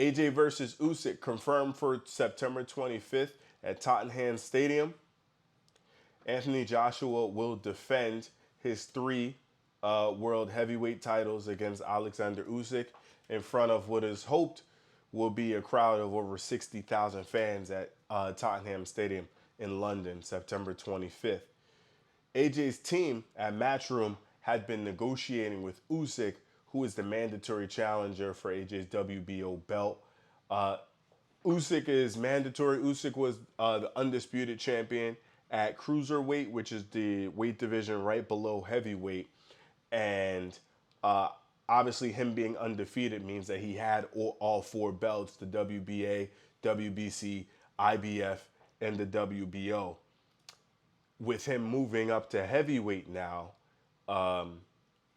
AJ versus Usyk confirmed for September 25th at Tottenham Stadium. Anthony Joshua will defend his three world heavyweight titles against Alexander Usyk in front of what is hoped will be a crowd of over 60,000 fans at Tottenham Stadium in London, September 25th. AJ's team at Matchroom had been negotiating with Usyk, who is the mandatory challenger for AJ's WBO belt. Uh, Usyk is mandatory. Usyk was the undisputed champion at cruiserweight, which is the weight division right below heavyweight. And uh, obviously, him being undefeated means that he had all four belts: the WBA, WBC, IBF, and the WBO. With him moving up to heavyweight now,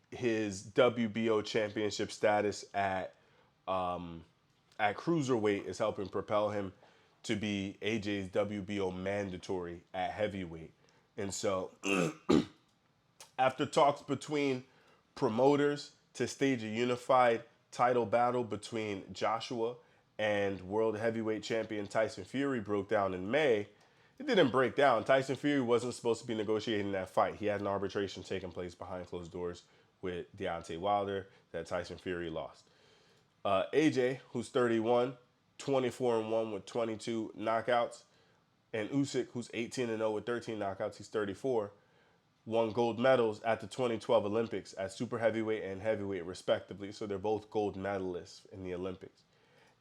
his WBO championship status at cruiserweight is helping propel him to be AJ's WBO mandatory at heavyweight. And so, after talks between promoters to stage a unified title battle between Joshua and world heavyweight champion Tyson Fury broke down in May, it didn't break down. Tyson Fury wasn't supposed to be negotiating that fight. He had an arbitration taking place behind closed doors with Deontay Wilder that Tyson Fury lost. AJ, who's 31, 24-1 with 22 knockouts, and Usyk, who's 18-0 with 13 knockouts, he's 34, won gold medals at the 2012 Olympics at super heavyweight and heavyweight respectively. So they're both gold medalists in the Olympics.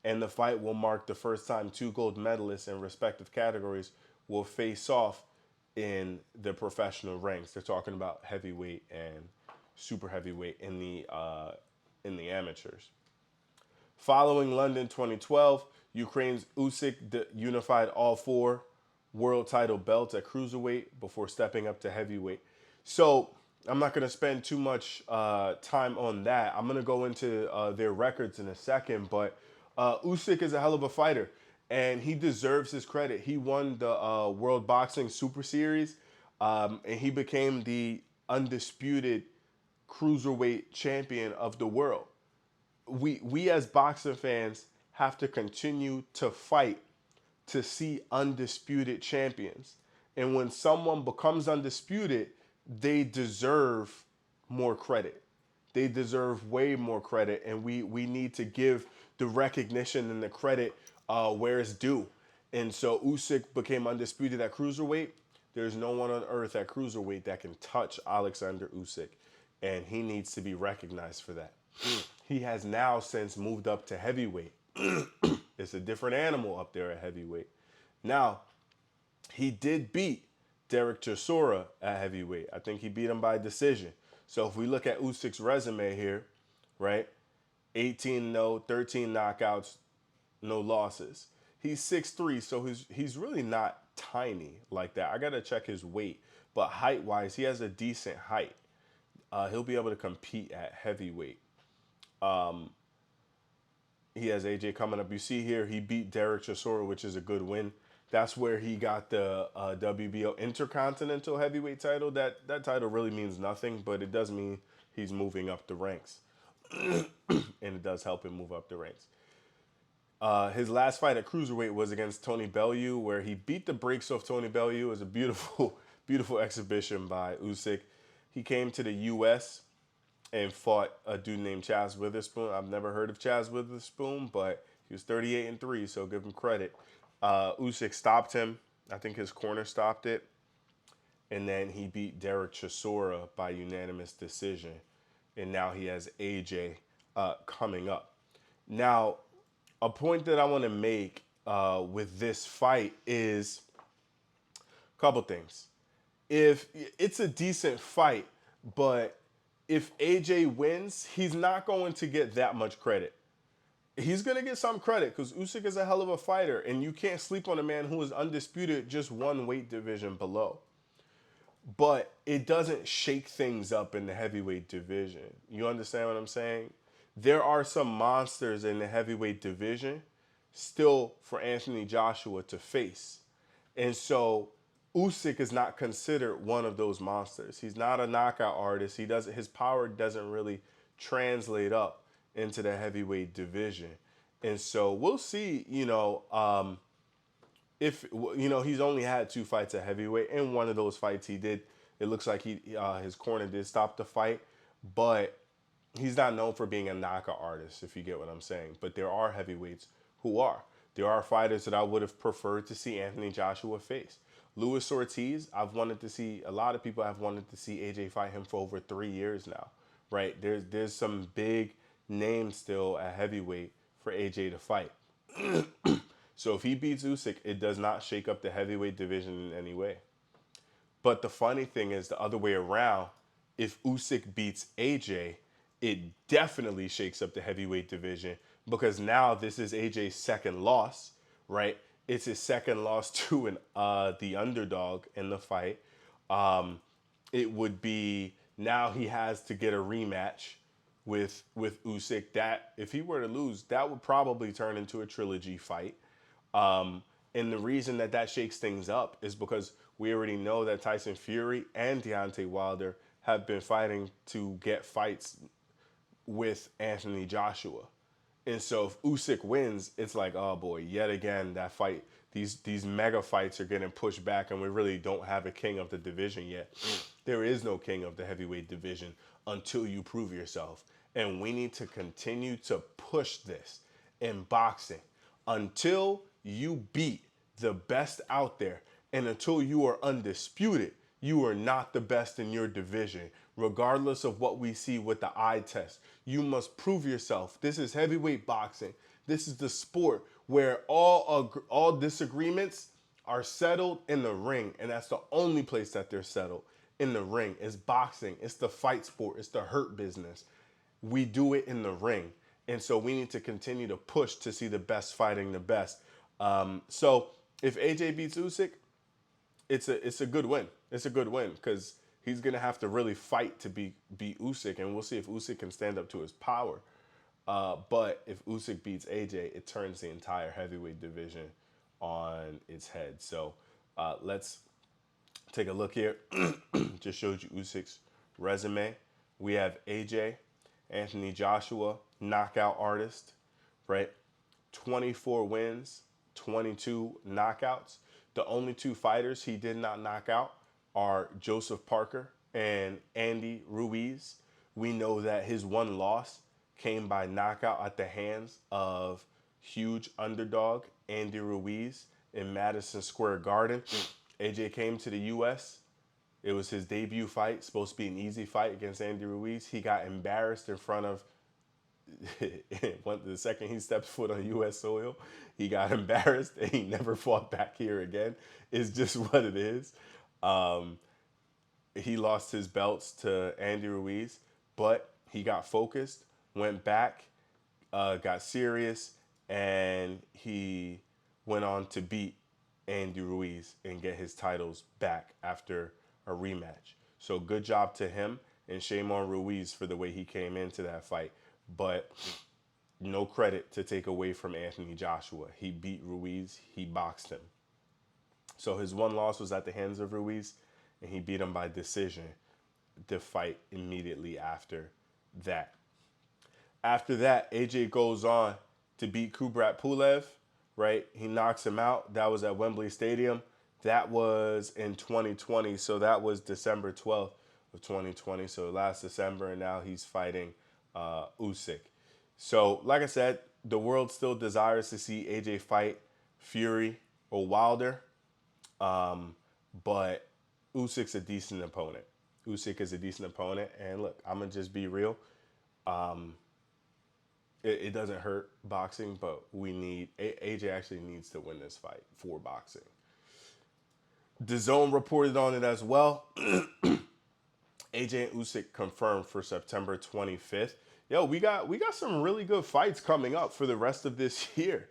And the fight will mark the first time two gold medalists in respective categories will face off in the professional ranks. They're talking about heavyweight and super heavyweight in the amateurs. Following London 2012, Ukraine's Usyk unified all four world title belts at cruiserweight before stepping up to heavyweight. So I'm not going to spend too much time on that. I'm going to go into their records in a second, but Usyk is a hell of a fighter, and he deserves his credit. He won the World Boxing Super Series, and he became the undisputed cruiserweight champion of the world. We as boxing fans have to continue to fight to see undisputed champions. And when someone becomes undisputed, they deserve more credit. They deserve way more credit, and we need to give the recognition and the credit where it's due. And so Usyk became undisputed at cruiserweight. There's no one on earth at cruiserweight that can touch Alexander Usyk, and he needs to be recognized for that. He has now since moved up to heavyweight. It's a different animal up there at heavyweight. Now, he did beat Derek Chisora at heavyweight. I think he beat him by decision. So if we look at Usyk's resume here, right? 18-0, 13 knockouts, no losses. He's 6'3", so he's really not tiny like that. I got to check his weight. But height-wise, he has a decent height. He'll be able to compete at heavyweight. He has AJ coming up. You see here, he beat Derek Chisora, which is a good win. That's where he got the WBO Intercontinental Heavyweight title. That title really means nothing, but it does mean he's moving up the ranks. And it does help him move up the ranks. His last fight at cruiserweight was against Tony Bellew, where he beat the brakes off Tony Bellew. It was a beautiful, beautiful exhibition by Usyk. He came to the U.S. and fought a dude named Chaz Witherspoon. I've never heard of Chaz Witherspoon, but he was 38-3, so give him credit. Usyk stopped him. I think his corner stopped it. And then he beat Derek Chisora by unanimous decision. And now he has AJ coming up. Now, a point that I want to make with this fight is a couple things. If it's a decent fight, but if AJ wins, he's not going to get that much credit. He's going to get some credit because Usyk is a hell of a fighter, and you can't sleep on a man who is undisputed just one weight division below. But it doesn't shake things up in the heavyweight division. You understand what I'm saying? There are some monsters in the heavyweight division still for Anthony Joshua to face. And so Usyk is not considered one of those monsters. He's not a knockout artist. His power doesn't really translate up into the heavyweight division. And so we'll see, if he's only had 2 fights at heavyweight, and one of those fights he did. It looks like his corner did stop the fight, but he's not known for being a knockout artist, if you get what I'm saying. But there are heavyweights who are. There are fighters that I would have preferred to see Anthony Joshua face. Luis Ortiz, I've wanted to see. A lot of people have wanted to see AJ fight him for over 3 years now, right? There's some big names still at heavyweight for AJ to fight. So if he beats Usyk, it does not shake up the heavyweight division in any way. But the funny thing is the other way around. If Usyk beats AJ, it definitely shakes up the heavyweight division because now this is AJ's second loss, right? It's his second loss to the underdog in the fight. It would be now he has to get a rematch with Usyk. That if he were to lose, that would probably turn into a trilogy fight. And the reason that that shakes things up is because we already know that Tyson Fury and Deontay Wilder have been fighting to get fights with Anthony Joshua. And so if Usyk wins, it's like, oh boy, yet again, that fight, these mega fights are getting pushed back, and we really don't have a king of the division yet. There is no king of the heavyweight division until you prove yourself. And we need to continue to push this in boxing until you beat the best out there, and until you are undisputed. You are not the best in your division, regardless of what we see with the eye test. You must prove yourself. This is heavyweight boxing. This is the sport where all disagreements are settled in the ring, and that's the only place that they're settled, in the ring. It's boxing. It's the fight sport. It's the hurt business. We do it in the ring, and so we need to continue to push to see the best fighting the best. So if AJ beats Usyk, it's a good win. It's a good win because he's gonna have to really fight to beat Usyk, and we'll see if Usyk can stand up to his power. But if Usyk beats AJ, it turns the entire heavyweight division on its head. So let's take a look here. Just showed you Usyk's resume. We have AJ, Anthony Joshua, knockout artist, right? 24 wins, 22 knockouts. The only 2 fighters he did not knock out are Joseph Parker and Andy Ruiz. We know that his one loss came by knockout at the hands of huge underdog Andy Ruiz in Madison Square Garden. AJ came to the U.S. It was his debut fight, supposed to be an easy fight against Andy Ruiz. He got embarrassed in front of the second he stepped foot on U.S. soil, he got embarrassed and he never fought back here again. It's just what it is. He lost his belts to Andy Ruiz, but he got focused, went back, got serious, and he went on to beat Andy Ruiz and get his titles back after a rematch. So good job to him, and shame on Ruiz for the way he came into that fight. But no credit to take away from Anthony Joshua. He beat Ruiz. He boxed him. So his one loss was at the hands of Ruiz, and he beat him by decision the fight immediately after that. After that, AJ goes on to beat Kubrat Pulev, right? He knocks him out. That was at Wembley Stadium. That was in 2020, so that was December 12th of 2020, so last December, and now he's fighting Usyk. So, like I said, the world still desires to see AJ fight Fury or Wilder, but Usyk's a decent opponent. Usyk is a decent opponent, and look, I'm gonna just be real. It doesn't hurt boxing, but AJ actually needs to win this fight for boxing. DAZN reported on it as well. AJ and Usyk confirmed for September 25th. Yo, we got some really good fights coming up for the rest of this year.